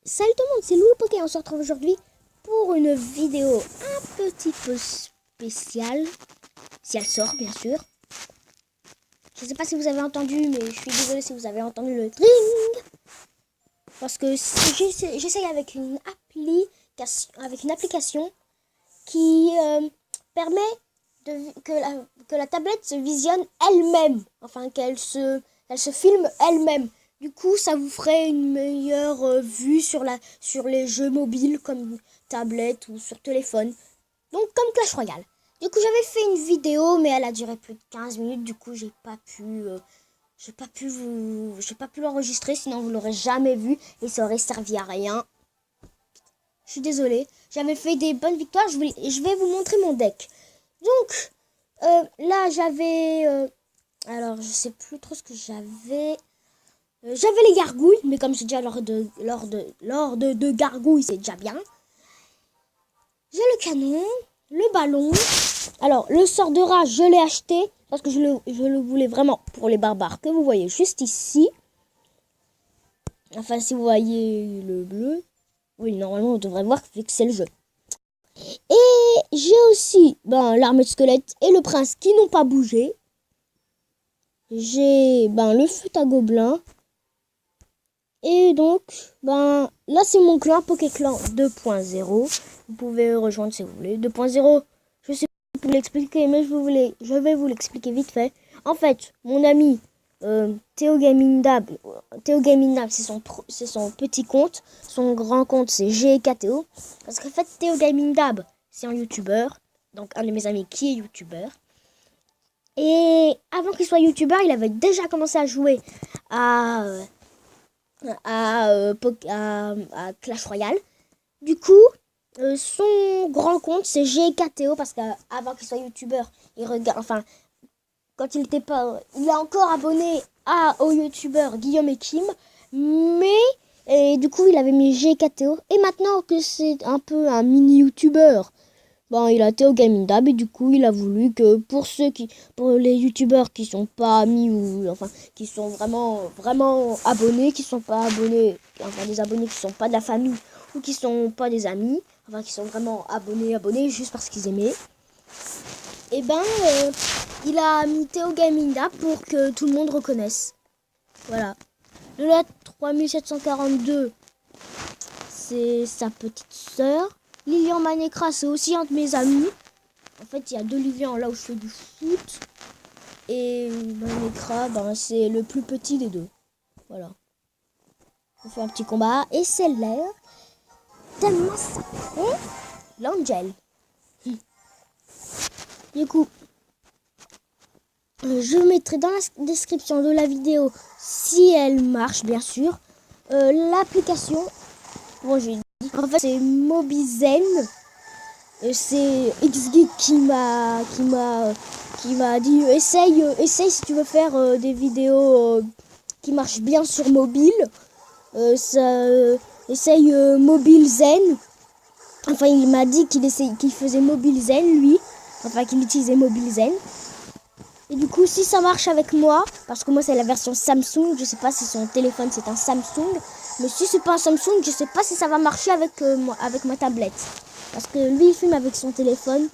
Salut tout le monde, c'est Loup Poké. On se retrouve aujourd'hui pour une vidéo un petit peu spéciale. Si elle sort, bien sûr. Je ne sais pas si vous avez entendu, mais je suis désolée si vous avez entendu le dring. Parce que j'essaye avec une application qui permet que la tablette se visionne elle-même. Enfin, elle se filme elle-même. Du coup, ça vous ferait une meilleure vue sur les jeux mobiles comme tablette ou sur téléphone. Donc, comme Clash Royale. Du coup, j'avais fait une vidéo, mais elle a duré plus de 15 minutes. Du coup, j'ai pas pu l'enregistrer, sinon vous l'aurez jamais vu et ça aurait servi à rien. Je suis désolée. J'avais fait des bonnes victoires. Je vais vous montrer mon deck. Donc, là, j'avais... alors, je sais plus trop ce que j'avais... j'avais les gargouilles, mais comme c'est déjà l'ordre de gargouilles, c'est déjà bien. J'ai le canon, le ballon. Alors, le sort de rage, je l'ai acheté parce que je le voulais vraiment pour les barbares que vous voyez juste ici. Enfin, si vous voyez le bleu. Oui, normalement, on devrait voir que c'est le jeu. Et j'ai aussi l'armée de squelette et le prince qui n'ont pas bougé. J'ai le fut à gobelins. Et donc, là c'est mon clan, Pokéclan 2.0. Vous pouvez rejoindre si vous voulez. 2.0, je sais pas vous l'expliquer, mais je vais vous l'expliquer vite fait. En fait, mon ami Théo Gaming Dab, c'est son petit compte. Son grand compte, c'est GKTO. Parce qu'en fait, Théo Gaming Dab, c'est un youtubeur. Donc, un de mes amis qui est youtubeur. Et avant qu'il soit youtubeur, il avait déjà commencé à jouer à Clash Royale. Du coup, son grand compte, c'est GKTO, parce qu'avant qu'il soit youtubeur, il regarde, enfin, quand il était pas... Il est encore abonné au youtubeur Guillaume et Kim, et du coup, il avait mis GKTO. Et maintenant que c'est un peu un mini youtubeur, il a Théo Gaming Dab, et du coup, il a voulu que pour les youtubeurs qui sont pas amis ou enfin qui sont vraiment abonnés, qui sont pas abonnés, enfin des abonnés qui sont pas de la famille ou qui sont pas des amis, enfin qui sont vraiment abonnés juste parce qu'ils aimaient. Et il a mis Théo Gaming Dab pour que tout le monde reconnaisse. Voilà. Le lot 3742, c'est sa petite sœur. Lilian Manekra, c'est aussi un de mes amis. En fait, il y a deux Lilian là où je fais du foot. Et Manekra, c'est le plus petit des deux. Voilà. On fait un petit combat. Et c'est l'heure de massacrer l'Angel. Du coup, je mettrai dans la description de la vidéo, si elle marche bien sûr, l'application. Bon, j'ai dit. En fait, c'est Mobizen. C'est XGeek qui m'a dit essaye si tu veux faire des vidéos qui marchent bien sur mobile. Essaye Mobile Zen. Enfin, il m'a dit qu'il faisait Mobile Zen lui. Enfin, qu'il utilisait Mobile Zen. Et du coup, si ça marche avec moi, parce que moi c'est la version Samsung, je sais pas si son téléphone c'est un Samsung, mais si c'est pas un Samsung, je sais pas si ça va marcher avec ma tablette. Parce que lui il filme avec son téléphone.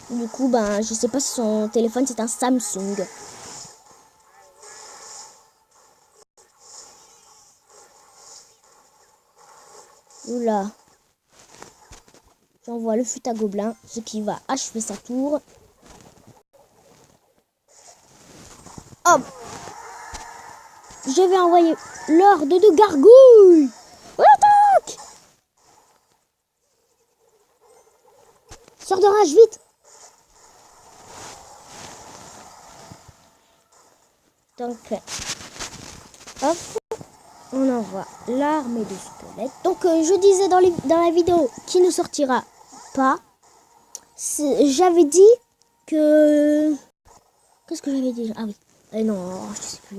Du coup, je sais pas si son téléphone c'est un Samsung. Oula. J'envoie le fut à gobelin, ce qui va achever sa tour. Hop. Je vais envoyer l'ordre de gargouille. Attaque! Sors de rage, vite! Donc, hop, on envoie l'armée de squelettes. Donc, je disais dans la vidéo qui ne sortira pas, j'avais dit que... Qu'est-ce que j'avais dit? Ah oui. Non, je sais plus.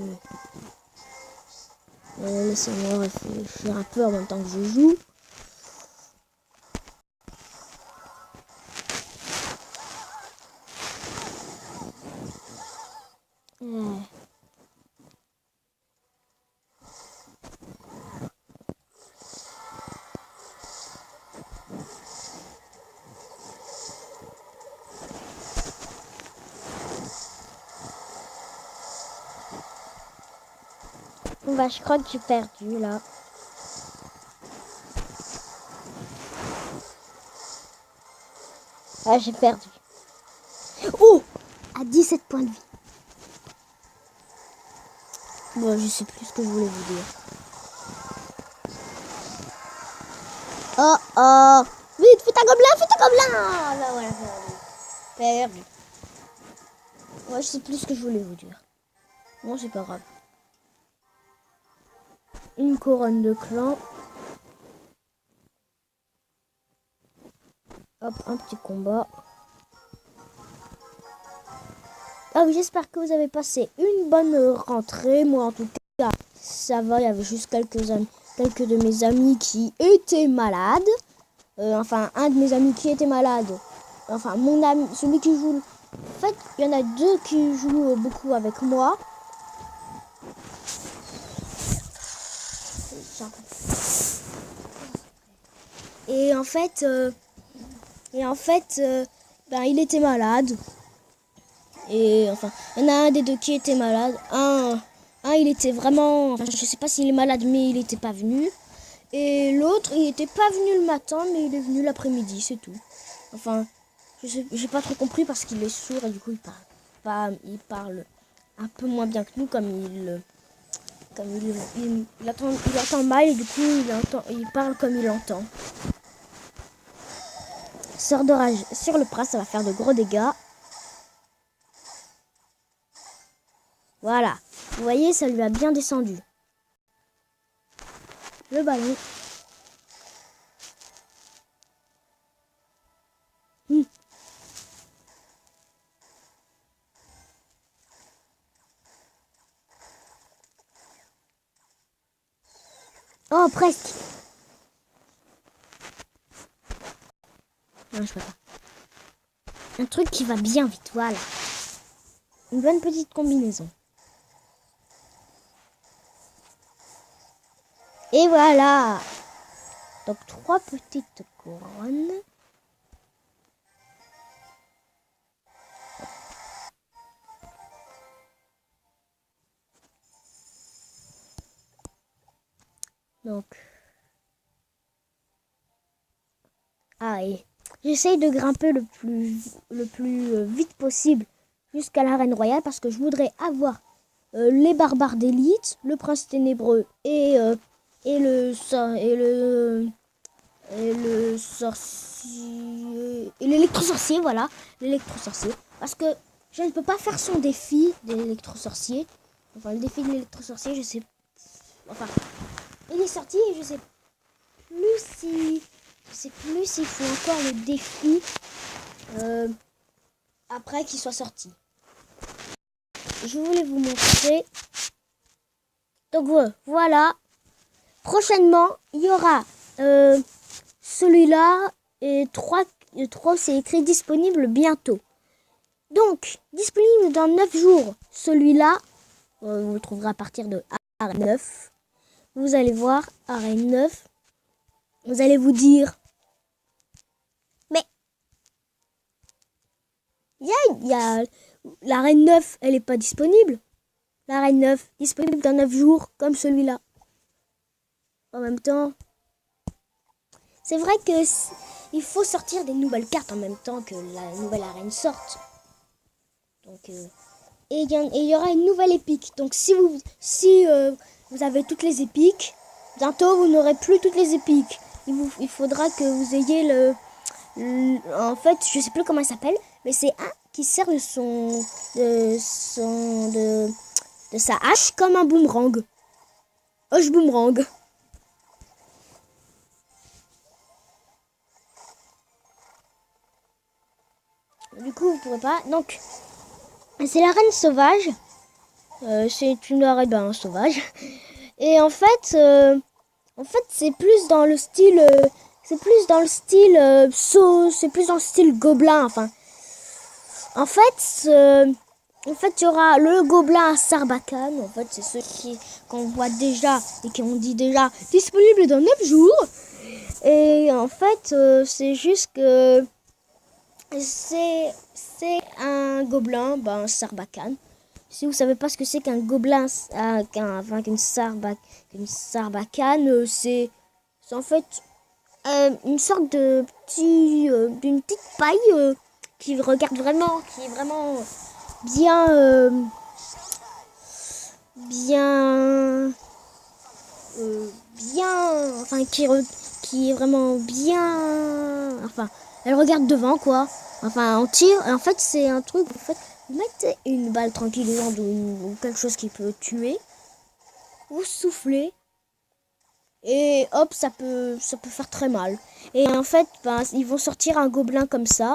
Laissez-moi réfléchir un peu en même temps que je joue. Bah, je crois que j'ai perdu, là. Ah, j'ai perdu. Oh! À 17 points de vie. Bon, je sais plus ce que je voulais vous dire. Oh, oh! Vite, fais ta gobelin, fais ta gobelin! Ah, bah voilà, perdu. Ouais, je sais plus ce que je voulais vous dire. Bon, c'est pas grave. Une couronne de clan. Hop, un petit combat. Ah oui, j'espère que vous avez passé une bonne rentrée. Moi, en tout cas, ça va. Il y avait juste quelques de mes amis qui étaient malades. Enfin, un de mes amis qui était malade. Enfin, mon ami, celui qui joue. En fait, il y en a deux qui jouent beaucoup avec moi. Et en fait, ben, il était malade. Et enfin, il y en a un des deux qui était malade. Il était vraiment... Enfin, je sais pas s'il est malade, mais il n'était pas venu. Et l'autre, il n'était pas venu le matin, mais il est venu l'après-midi, c'est tout. Enfin, j'ai pas trop compris parce qu'il est sourd et du coup, il parle un peu moins bien que nous, comme il entend mal et du coup, il parle comme il entend. Sort d'orage sur le prince, ça va faire de gros dégâts. Voilà. Vous voyez, ça lui a bien descendu. Le ballon. Oh, presque. Non, je peux pas. Un truc qui va bien vite, voilà. Une bonne petite combinaison. Et voilà. Donc 3 petites couronnes. Donc. Ah, et j'essaye de grimper le plus vite possible jusqu'à l'arène royale parce que je voudrais avoir les barbares d'élite, le prince ténébreux et le sorcier et l'électro-sorcier, voilà, l'électro-sorcier. Parce que je ne peux pas faire son défi de l'électro-sorcier. Enfin, le défi de l'électro-sorcier, je sais... Enfin, il est sorti et je sais plus s'il faut encore le défi après qu'il soit sorti. Je voulais vous montrer. Donc voilà. Prochainement, il y aura celui-là et 3 c'est écrit disponible bientôt. Donc, disponible dans 9 jours. Celui-là, vous le trouverez à partir de arène 9. Vous allez voir, arène 9. Vous allez vous dire, mais il y a l'arène 9, elle n'est pas disponible. L'arène 9, disponible dans 9 jours, comme celui-là. En même temps, c'est vrai que il faut sortir des nouvelles cartes en même temps que la nouvelle arène sorte. Donc, et il y aura une nouvelle épique. Donc si vous avez toutes les épiques, bientôt vous n'aurez plus toutes les épiques. Il faudra que vous ayez en fait, je sais plus comment il s'appelle, mais c'est un qui sert de sa hache comme un boomerang. Hoche boomerang. Du coup, vous pourrez pas. Donc, c'est l'arène sauvage. C'est une arène sauvage. Et en fait, c'est plus dans le style. C'est plus dans le style gobelin. Enfin, en fait, il y aura le gobelin à Sarbacane. En fait, c'est ceux qu'on voit déjà et qui ont dit déjà disponible dans 9 jours. Et en fait, c'est juste que c'est un gobelin, Sarbacane. Si vous savez pas ce que c'est qu'un gobelin, qu'une sarbacane, c'est en fait une sorte de d'une petite paille qui regarde vraiment, qui est vraiment bien, bien, bien, enfin qui est vraiment bien, enfin elle regarde devant quoi, enfin on tire, et en fait c'est un truc, en fait vous mettez une balle tranquillisante ou quelque chose qui peut tuer, vous soufflez et hop ça peut faire très mal. Et en fait ben, ils vont sortir un gobelin comme ça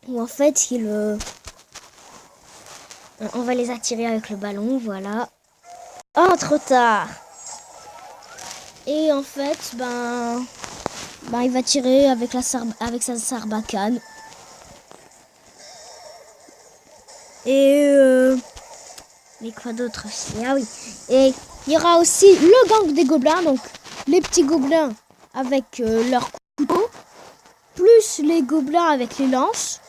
où en fait on va les attirer avec le ballon, voilà. Oh trop tard. Et en fait ben il va tirer avec sa sarbacane. Et mais quoi d'autre aussi? Ah oui. Et il y aura aussi le gang des gobelins, donc les petits gobelins avec leurs couteaux, plus les gobelins avec les lances.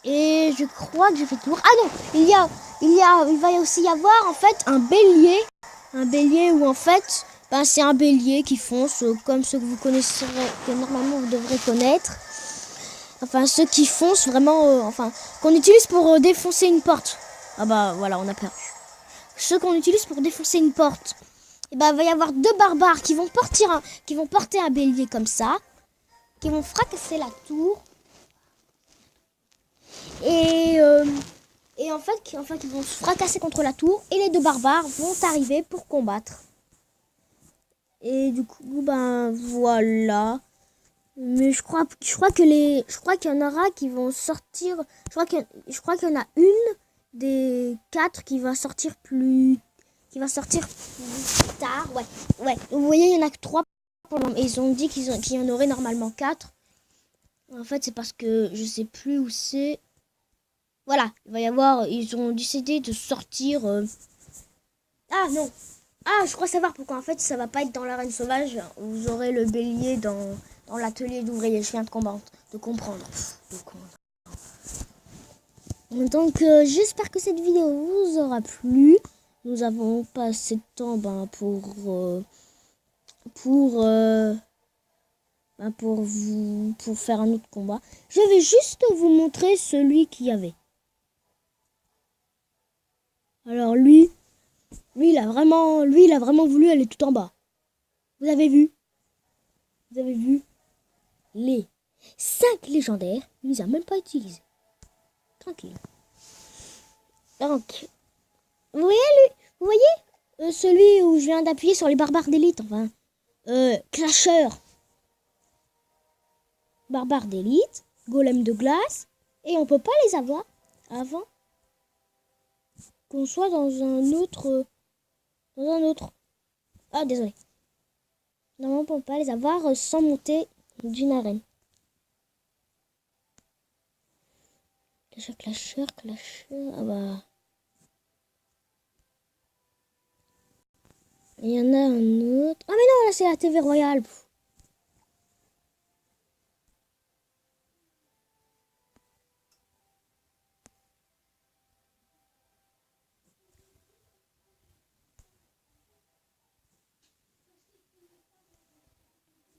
Et je crois que j'ai fait le tour. Ah non, il va aussi y avoir en fait un bélier où en fait, ben, c'est un bélier qui fonce comme ceux que vous connaissez, que normalement vous devrez connaître. Enfin, ceux qui foncent vraiment, enfin, qu'on utilise pour défoncer une porte. Ah bah voilà, on a perdu. Ceux qu'on utilise pour défoncer une porte. Et bah, il va y avoir deux barbares qui vont porter un bélier comme ça, qui vont fracasser la tour. Et en fait, ils vont se fracasser contre la tour. Et les deux barbares vont arriver pour combattre. Et du coup, ben voilà. Mais je crois qu'il y en aura qui vont sortir. Je crois qu'il y en a une des 4 qui va sortir plus tard. Ouais. Vous voyez, il y en a que 3. Ils ont dit qu'il y en aurait normalement 4. En fait, c'est parce que je sais plus où c'est. Voilà, il va y avoir. Ils ont décidé de sortir. Ah non. Ah, je crois savoir pourquoi. En fait, ça va pas être dans l'arène sauvage. Vous aurez le bélier dans l'atelier d'ouvrier. Je viens de comprendre. Donc, j'espère que cette vidéo vous aura plu. Nous avons passé de temps pour faire un autre combat. Je vais juste vous montrer celui qu'il y avait. Alors lui, il a vraiment voulu aller tout en bas. Vous avez vu les 5 légendaires, il les a même pas utilisés. Tranquille. Donc, vous voyez celui où je viens d'appuyer sur les barbares d'élite, enfin, Clasher, barbare d'élite, golem de glace, et on peut pas les avoir avant qu'on soit dans un autre. Ah, désolé. Normalement, on peut pas les avoir sans monter d'une arène. Clasher. Ah bah. Il y en a un autre. Ah mais non, là c'est la TV Royale.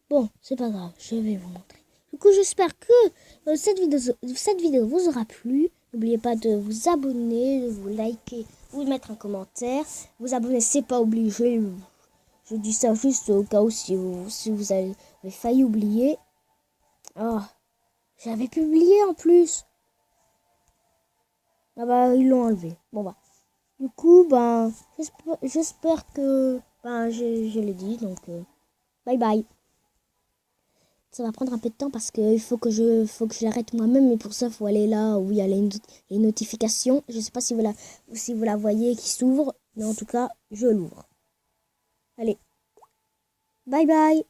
Bon, c'est pas grave, je vais vous montrer. Du coup, j'espère que cette vidéo vous aura plu. N'oubliez pas de vous abonner, de vous liker, vous mettre un commentaire. Vous abonner, c'est pas obligé. Je dis ça juste au cas où si vous avez failli oublier. Oh, j'avais publié en plus. Ah bah, ils l'ont enlevé. Bon bah. Du coup, ben, j'espère que je l'ai dit. Donc, bye bye. Ça va prendre un peu de temps parce qu'il faut que je l'arrête moi-même. Mais pour ça, il faut aller là où il y a les notifications. Je ne sais pas si vous la voyez qui s'ouvre. Mais en tout cas, je l'ouvre. Allez. Bye bye.